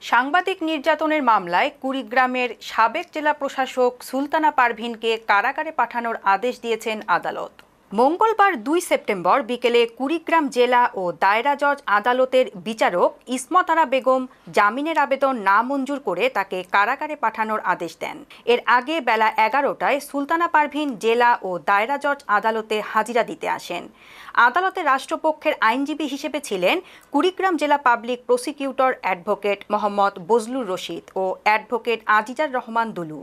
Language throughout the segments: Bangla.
সাংবাদিক নির্যাতনের মামলায় কুড়িগ্রামের সাবেক জেলা প্রশাসক সুলতানা পারভীনকে কারাগারে পাঠানোর আদেশ দিয়েছেন আদালত। মঙ্গলবার ২ সেপ্টেম্বর বিকেলে কুড়িগ্রাম জেলা ও দায়রা জজ আদালতের বিচারক ইসমত আরা বেগম জামিনের আবেদন নামঞ্জুর করে তাকে কারাগারে পাঠানোর আদেশ দেন। এর আগে বেলা ১১টায় সুলতানা পারভীন জেলা ও দায়রা জজ আদালতে হাজিরা দিতে আসেন। আদালতে রাষ্ট্রপক্ষের আইনজীবী হিসেবে ছিলেন কুড়িগ্রাম জেলা public prosecutor advocate Mohammad Bazlur Rashid ও অ্যাডভোকেট আজিজার রহমান দুলু।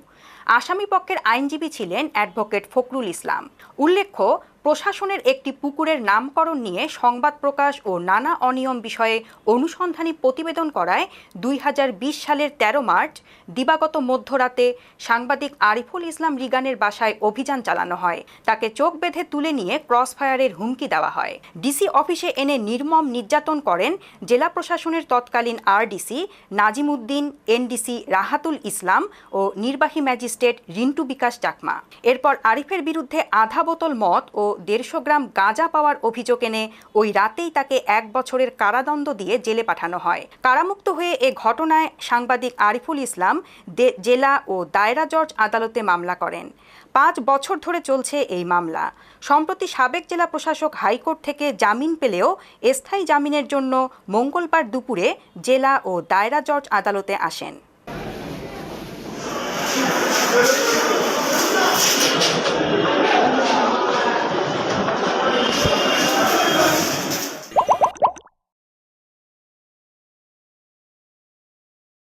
আসামি পক্ষের আইনজীবী ছিলেন অ্যাডভোকেট ফখরুল ইসলাম। উল্লেখ্য, প্রশাসনের একটি পুকুরের নামকরণ নিয়ে সংবাদ প্রকাশ ও নানা অনিয়ম বিষয়ে অনুসন্ধানী প্রতিবেদন করায় ২০২০ সালের ১৩ মার্চ দিবাগত মধ্যরাতে সাংবাদিক আরিফুল ইসলাম রিগানের বাসায় অভিযান চালানো হয়। তাকে চোখ বেঁধে তুলে নিয়ে ক্রসফায়ারের হুমকি দেওয়া হয়। ডিসি অফিসে এনে নির্মম নির্যাতন করেন জেলা প্রশাসনের তৎকালীন আরডিসি নাজিম উদ্দিন, এনডিসি রাহাতুল ইসলাম ও নির্বাহী ম্যাজিস্ট্রেট রিন্টু বিকাশ চাকমা। এরপর আরিফের বিরুদ্ধে আধা বোতল মদ ও ১৫০ গ্রাম গাঁজা পাওয়ার অভিযোগ এনে ওই রাতেই তাকে ১ বছরের কারাদণ্ড দিয়ে জেলে পাঠানো হয়। কারামুক্ত হয়ে এ ঘটনায় সাংবাদিক আরিফুল ইসলাম জেলা ও দায়রা জজ আদালতে মামলা করেন। ৫ বছর ধরে চলছে এই মামলা। সম্প্রতি সাবেক জেলা প্রশাসক হাইকোর্ট থেকে জামিন পেলেও স্থায়ী জামিনের জন্য মঙ্গলবার দুপুরে জেলা ও দায়রা জজ আদালতে আসেন।